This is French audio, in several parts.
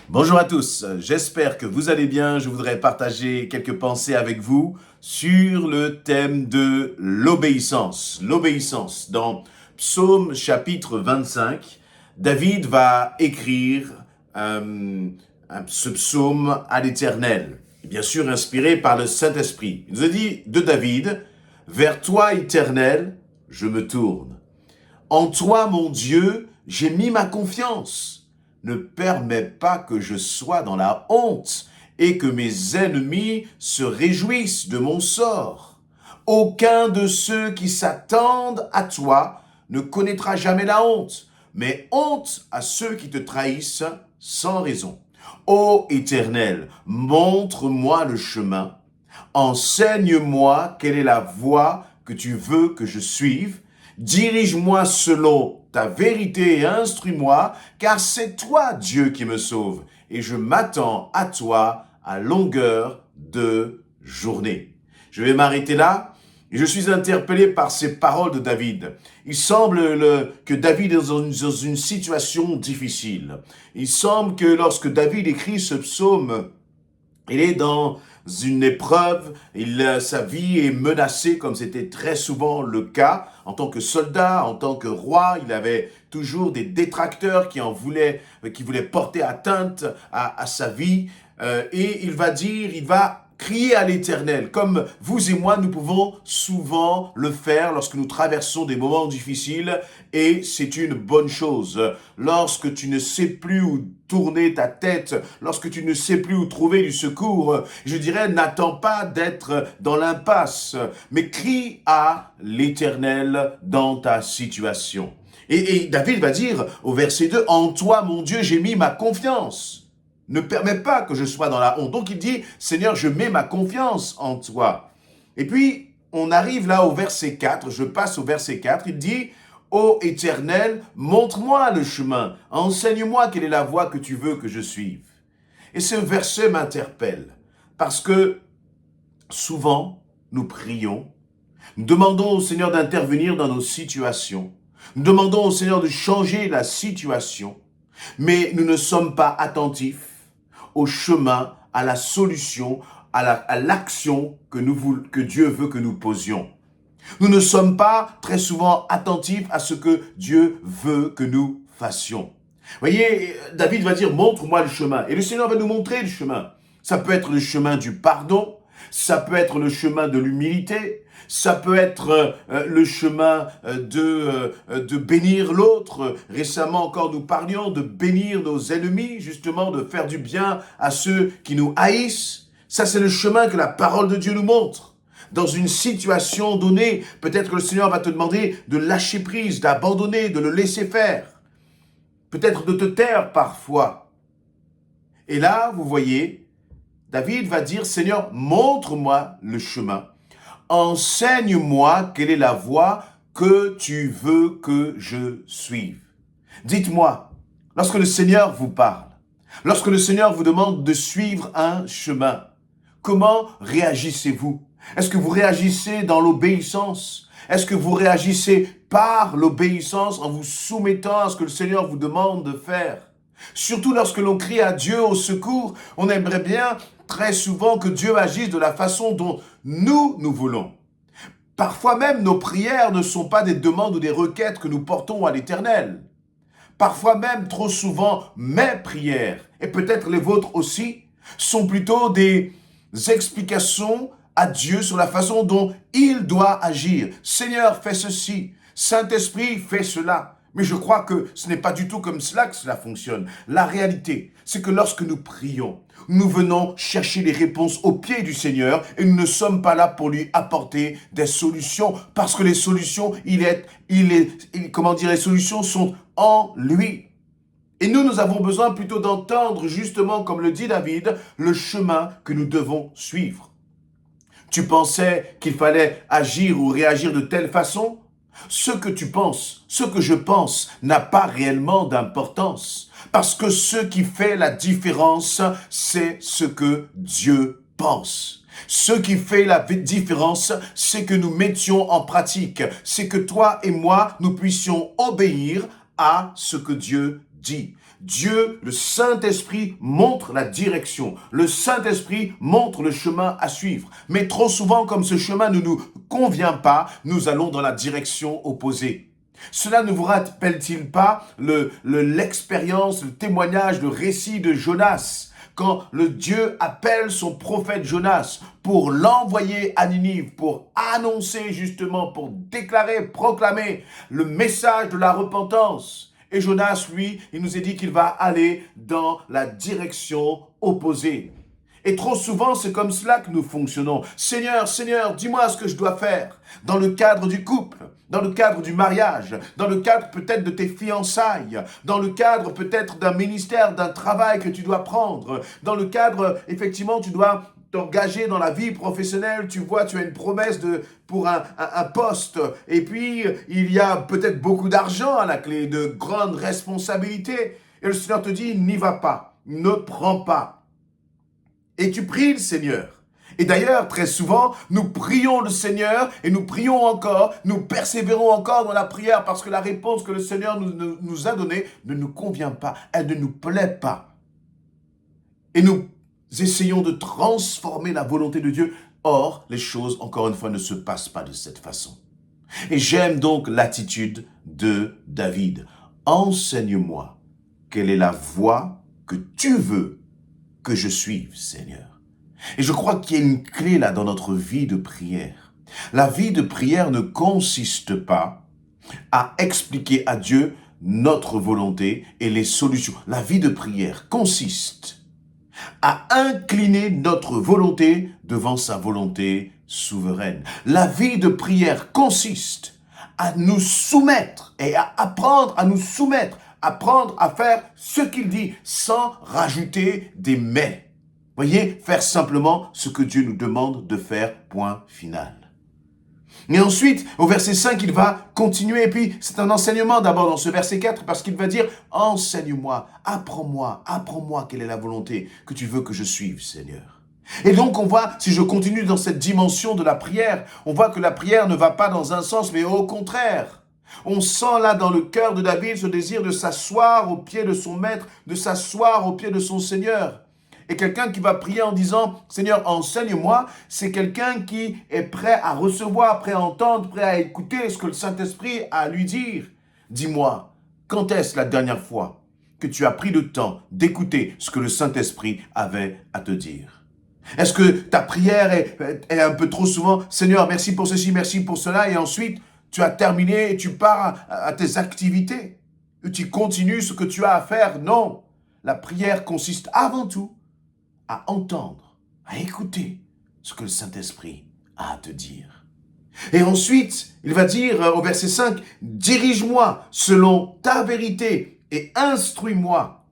Bonjour à tous, j'espère que vous allez bien. Je voudrais partager quelques pensées avec vous sur le thème de l'obéissance. L'obéissance. Dans Psaume chapitre 25, David va écrire ce psaume à l'Éternel, bien sûr inspiré par le Saint-Esprit. Il nous a dit de David, « Vers toi, Éternel, je me tourne. En toi, mon Dieu, j'ai mis ma confiance. Ne permets pas que je sois dans la honte et que mes ennemis se réjouissent de mon sort. Aucun de ceux qui s'attendent à toi ne connaîtra jamais la honte, mais honte à ceux qui te trahissent sans raison. Ô Éternel, montre-moi le chemin, enseigne-moi quelle est la voie que tu veux que je suive. Dirige-moi selon ta vérité et instruis-moi, car c'est toi, Dieu, qui me sauve, et je m'attends à toi à longueur de journée. Je vais m'arrêter là, et je suis interpellé par ces paroles de David. Il semble que David est dans une situation difficile. Il semble que lorsque David écrit ce psaume, il est dans une épreuve, sa vie est menacée comme c'était très souvent le cas. En tant que soldat, en tant que roi, il avait toujours des détracteurs qui voulaient porter atteinte à sa vie. Et il va crier à l'Éternel, comme vous et moi, nous pouvons souvent le faire lorsque nous traversons des moments difficiles, et c'est une bonne chose. Lorsque tu ne sais plus où tourner ta tête, lorsque tu ne sais plus où trouver du secours, je dirais, n'attends pas d'être dans l'impasse, mais crie à l'Éternel dans ta situation. Et David va dire au verset 2, « En toi, mon Dieu, j'ai mis ma confiance. » Ne permets pas que je sois dans la honte. Donc il dit, Seigneur, je mets ma confiance en toi. Et puis, on arrive là au verset 4, je passe au verset 4, il dit, ô Éternel, montre-moi le chemin, enseigne-moi quelle est la voie que tu veux que je suive. Et ce verset m'interpelle, parce que souvent, nous prions, nous demandons au Seigneur d'intervenir dans nos situations, nous demandons au Seigneur de changer la situation, mais nous ne sommes pas attentifs au chemin, à la solution, à l'action que Dieu veut que nous posions. Nous ne sommes pas très souvent attentifs à ce que Dieu veut que nous fassions. Voyez, David va dire, montre-moi le chemin. Et le Seigneur va nous montrer le chemin. Ça peut être le chemin du pardon, ça peut être le chemin de l'humilité, ça peut être le chemin de bénir l'autre. Récemment encore, nous parlions de bénir nos ennemis, justement, de faire du bien à ceux qui nous haïssent. Ça, c'est le chemin que la parole de Dieu nous montre. Dans une situation donnée, peut-être que le Seigneur va te demander de lâcher prise, d'abandonner, de le laisser faire. Peut-être de te taire parfois. Et là, vous voyez, David va dire, Seigneur, montre-moi le chemin. Enseigne-moi quelle est la voie que tu veux que je suive. Dites-moi, lorsque le Seigneur vous parle, lorsque le Seigneur vous demande de suivre un chemin, comment réagissez-vous? Est-ce que vous réagissez dans l'obéissance? Est-ce que vous réagissez par l'obéissance en vous soumettant à ce que le Seigneur vous demande de faire? Surtout lorsque l'on crie à Dieu au secours, on aimerait bien très souvent que Dieu agisse de la façon dont nous voulons. Parfois même, nos prières ne sont pas des demandes ou des requêtes que nous portons à l'Éternel. Parfois même, trop souvent, mes prières, et peut-être les vôtres aussi, sont plutôt des explications à Dieu sur la façon dont il doit agir. Seigneur, fais ceci. Saint-Esprit, fais cela. Mais je crois que ce n'est pas du tout comme cela que cela fonctionne. La réalité, c'est que lorsque nous prions, nous venons chercher les réponses au pied du Seigneur et nous ne sommes pas là pour lui apporter des solutions parce que les solutions, les solutions sont en lui. Et nous avons besoin plutôt d'entendre justement, comme le dit David, le chemin que nous devons suivre. Tu pensais qu'il fallait agir ou réagir de telle façon? Ce que tu penses, ce que je pense, n'a pas réellement d'importance. Parce que ce qui fait la différence, c'est ce que Dieu pense. Ce qui fait la différence, c'est que nous mettions en pratique. C'est que toi et moi, nous puissions obéir à ce que Dieu dit. Dieu, le Saint-Esprit, montre la direction. Le Saint-Esprit montre le chemin à suivre. Mais trop souvent, comme ce chemin ne nous convient pas, nous allons dans la direction opposée. Cela ne vous rappelle-t-il pas l'expérience, le témoignage, le récit de Jonas, quand le Dieu appelle son prophète Jonas pour l'envoyer à Ninive, pour annoncer justement, pour déclarer, proclamer le message de la repentance. Et Jonas, lui, il nous est dit qu'il va aller dans la direction opposée. Et trop souvent, c'est comme cela que nous fonctionnons. Seigneur, Seigneur, dis-moi ce que je dois faire. Dans le cadre du couple, dans le cadre du mariage, dans le cadre peut-être de tes fiançailles, dans le cadre peut-être d'un ministère, d'un travail que tu dois prendre, dans le cadre, effectivement, tu dois t'engager dans la vie professionnelle, tu vois, tu as une promesse pour un poste, et puis il y a peut-être beaucoup d'argent à la clé, de grandes responsabilités, et le Seigneur te dit, n'y va pas, ne prends pas. Et tu pries le Seigneur. Et d'ailleurs, très souvent, nous prions le Seigneur et nous prions encore, nous persévérons encore dans la prière parce que la réponse que le Seigneur nous a donnée ne nous convient pas, elle ne nous plaît pas. Et nous essayons de transformer la volonté de Dieu. Or, les choses, encore une fois, ne se passent pas de cette façon. Et j'aime donc l'attitude de David. Enseigne-moi quelle est la voie que tu veux que je suive, Seigneur. Et je crois qu'il y a une clé là dans notre vie de prière. La vie de prière ne consiste pas à expliquer à Dieu notre volonté et les solutions. La vie de prière consiste à incliner notre volonté devant sa volonté souveraine. La vie de prière consiste à nous soumettre et à apprendre à nous soumettre, apprendre à faire ce qu'il dit sans rajouter des mais. Voyez, faire simplement ce que Dieu nous demande de faire, point final. Et ensuite, au verset 5, il va continuer, et puis c'est un enseignement d'abord dans ce verset 4, parce qu'il va dire, enseigne-moi, apprends-moi quelle est la volonté que tu veux que je suive, Seigneur. Et donc on voit, si je continue dans cette dimension de la prière, on voit que la prière ne va pas dans un sens, mais au contraire. On sent là dans le cœur de David ce désir de s'asseoir au pied de son maître, de s'asseoir au pied de son Seigneur. Et quelqu'un qui va prier en disant « Seigneur, enseigne-moi », c'est quelqu'un qui est prêt à recevoir, prêt à entendre, prêt à écouter ce que le Saint-Esprit a à lui dire. Dis-moi, quand est-ce la dernière fois que tu as pris le temps d'écouter ce que le Saint-Esprit avait à te dire? Est-ce que ta prière est un peu trop souvent « Seigneur, merci pour ceci, merci pour cela » et ensuite tu as terminé et tu pars à tes activités? Tu continues ce que tu as à faire? Non, la prière consiste avant tout à entendre, à écouter ce que le Saint-Esprit a à te dire. Et ensuite, il va dire au verset 5, « Dirige-moi selon ta vérité et instruis-moi,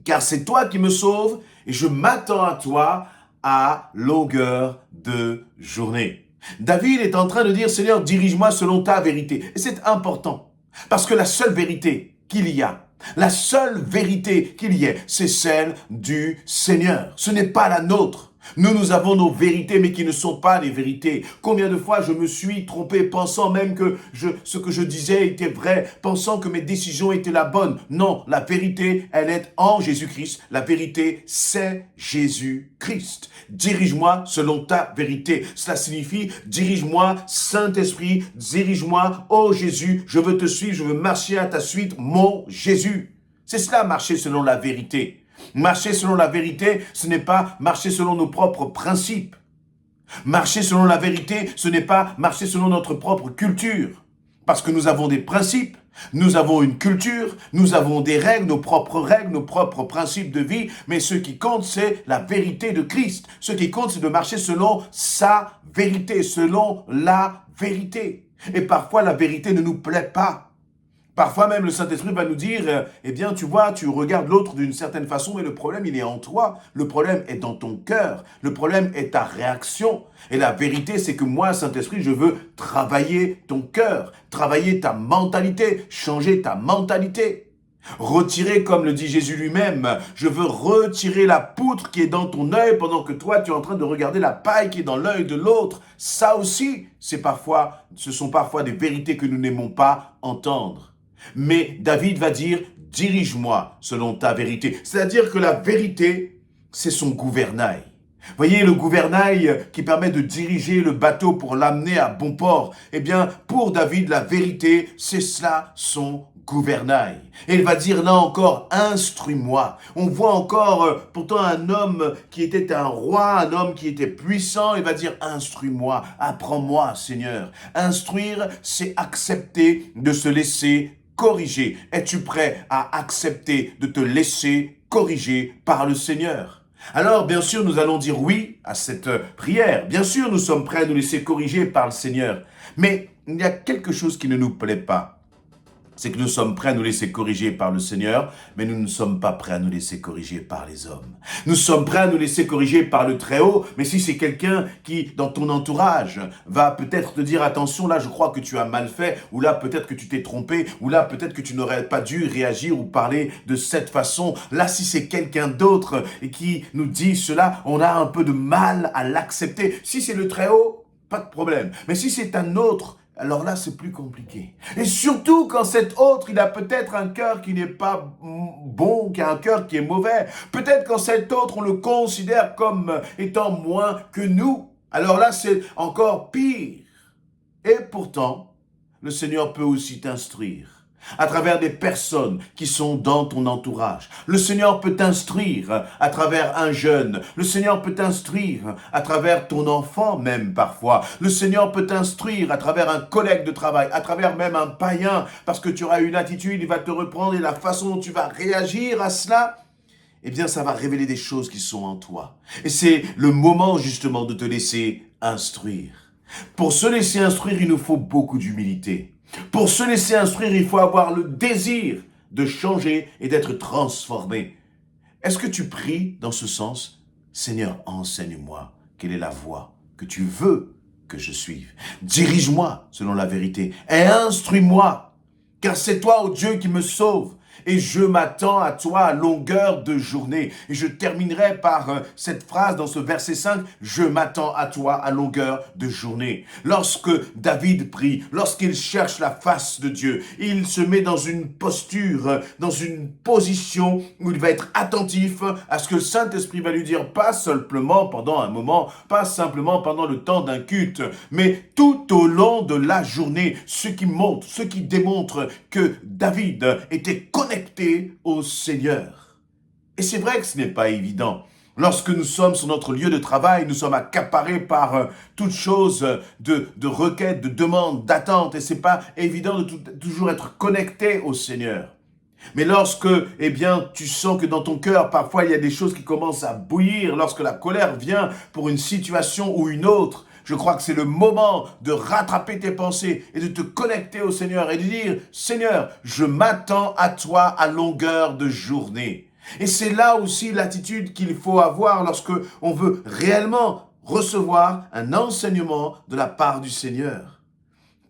car c'est toi qui me sauves et je m'attends à toi à longueur de journée. » David est en train de dire, « Seigneur, dirige-moi selon ta vérité. » Et c'est important, parce que la seule vérité qu'il y a, la seule vérité qu'il y ait, c'est celle du Seigneur. Ce n'est pas la nôtre. Nous avons nos vérités, mais qui ne sont pas des vérités. Combien de fois je me suis trompé, pensant même que ce que je disais était vrai, pensant que mes décisions étaient la bonne. Non, la vérité, elle est en Jésus-Christ. La vérité, c'est Jésus-Christ. Dirige-moi selon ta vérité. Cela signifie, dirige-moi, Saint-Esprit, dirige-moi, oh Jésus, je veux te suivre, je veux marcher à ta suite, mon Jésus. C'est cela, marcher selon la vérité. Marcher selon la vérité, ce n'est pas marcher selon nos propres principes. Marcher selon la vérité, ce n'est pas marcher selon notre propre culture. Parce que nous avons des principes, nous avons une culture, nous avons des règles, nos propres principes de vie. Mais ce qui compte, c'est la vérité de Christ. Ce qui compte, c'est de marcher selon sa vérité, selon la vérité. Et parfois, la vérité ne nous plaît pas. Parfois même, le Saint-Esprit va nous dire, eh bien, tu vois, tu regardes l'autre d'une certaine façon, mais le problème, il est en toi. Le problème est dans ton cœur. Le problème est ta réaction. Et la vérité, c'est que moi, Saint-Esprit, je veux travailler ton cœur, travailler ta mentalité, changer ta mentalité. Retirer, comme le dit Jésus lui-même, je veux retirer la poutre qui est dans ton œil pendant que toi, tu es en train de regarder la paille qui est dans l'œil de l'autre. Ça aussi, ce sont parfois des vérités que nous n'aimons pas entendre. Mais David va dire, dirige-moi selon ta vérité. C'est-à-dire que la vérité, c'est son gouvernail. Voyez, le gouvernail qui permet de diriger le bateau pour l'amener à bon port. Eh bien, pour David, la vérité, c'est cela son gouvernail. Et il va dire là encore, instruis-moi. On voit encore pourtant un homme qui était un roi, un homme qui était puissant, il va dire, instruis-moi, apprends-moi, Seigneur. Instruire, c'est accepter de se laisser corriger. Es-tu prêt à accepter de te laisser corriger par le Seigneur? Alors, bien sûr, nous allons dire oui à cette prière. Bien sûr, nous sommes prêts à nous laisser corriger par le Seigneur. Mais il y a quelque chose qui ne nous plaît pas. C'est que nous sommes prêts à nous laisser corriger par le Seigneur, mais nous ne sommes pas prêts à nous laisser corriger par les hommes. Nous sommes prêts à nous laisser corriger par le Très-Haut, mais si c'est quelqu'un qui, dans ton entourage, va peut-être te dire « Attention, là, je crois que tu as mal fait » ou là, peut-être que tu t'es trompé, ou là, peut-être que tu n'aurais pas dû réagir ou parler de cette façon. Là, si c'est quelqu'un d'autre qui nous dit cela, on a un peu de mal à l'accepter. Si c'est le Très-Haut, pas de problème. Mais si c'est un autre, alors là, c'est plus compliqué. Et surtout quand cet autre, il a peut-être un cœur qui n'est pas bon, qui a un cœur qui est mauvais. Peut-être quand cet autre, on le considère comme étant moins que nous. Alors là, c'est encore pire. Et pourtant, le Seigneur peut aussi t'instruire à travers des personnes qui sont dans ton entourage. Le Seigneur peut t'instruire à travers un jeune. Le Seigneur peut t'instruire à travers ton enfant même parfois. Le Seigneur peut t'instruire à travers un collègue de travail, à travers même un païen, parce que tu auras une attitude, il va te reprendre et la façon dont tu vas réagir à cela, eh bien ça va révéler des choses qui sont en toi. Et c'est le moment justement de te laisser instruire. Pour se laisser instruire, il nous faut beaucoup d'humilité. Pour se laisser instruire, il faut avoir le désir de changer et d'être transformé. Est-ce que tu pries dans ce sens? Seigneur, enseigne-moi quelle est la voie que tu veux que je suive. Dirige-moi selon la vérité et instruis-moi, car c'est toi, ô Dieu, qui me sauve. Et je m'attends à toi à longueur de journée. Et je terminerai par cette phrase dans ce verset 5. Je m'attends à toi à longueur de journée. Lorsque David prie, lorsqu'il cherche la face de Dieu, il se met dans une posture, dans une position où il va être attentif à ce que le Saint-Esprit va lui dire, pas simplement pendant un moment, pas simplement pendant le temps d'un culte, mais tout au long de la journée, ce qui montre, ce qui démontre que David était connecté au Seigneur. Et c'est vrai que ce n'est pas évident. Lorsque nous sommes sur notre lieu de travail, nous sommes accaparés par toutes choses de requêtes, de demandes, d'attentes. Et ce n'est pas évident de toujours être connecté au Seigneur. Mais lorsque, eh bien, tu sens que dans ton cœur, parfois, il y a des choses qui commencent à bouillir, lorsque la colère vient pour une situation ou une autre, je crois que c'est le moment de rattraper tes pensées et de te connecter au Seigneur et de dire, Seigneur, je m'attends à toi à longueur de journée. Et c'est là aussi l'attitude qu'il faut avoir lorsque on veut réellement recevoir un enseignement de la part du Seigneur.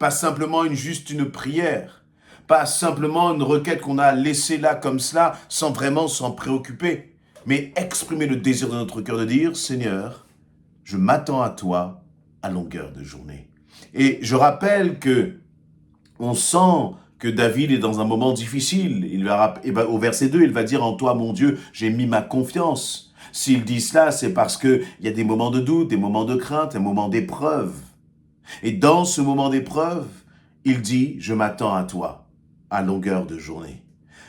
Pas simplement juste une prière, pas simplement une requête qu'on a laissée là comme cela sans vraiment s'en préoccuper, mais exprimer le désir de notre cœur de dire, Seigneur, je m'attends à toi à longueur de journée. Et je rappelle que on sent que David est dans un moment difficile. Au verset 2, il va dire « En toi, mon Dieu, j'ai mis ma confiance ». S'il dit cela, c'est parce qu'il y a des moments de doute, des moments de crainte, des moments d'épreuve. Et dans ce moment d'épreuve, il dit « Je m'attends à toi à longueur de journée ».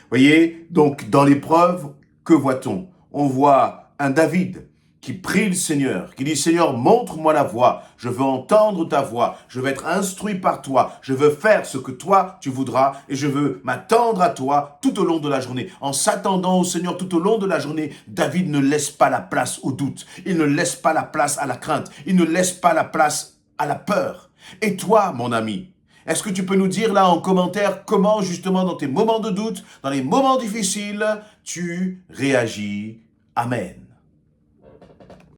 Voyez, donc dans l'épreuve, que voit-on? On voit un David qui prie le Seigneur, qui dit « Seigneur, montre-moi la voie, je veux entendre ta voix, je veux être instruit par toi, je veux faire ce que toi tu voudras et je veux m'attendre à toi tout au long de la journée. » En s'attendant au Seigneur tout au long de la journée, David ne laisse pas la place au doute, il ne laisse pas la place à la crainte, il ne laisse pas la place à la peur. Et toi, mon ami, est-ce que tu peux nous dire là en commentaire comment justement dans tes moments de doute, dans les moments difficiles, tu réagis? Amen.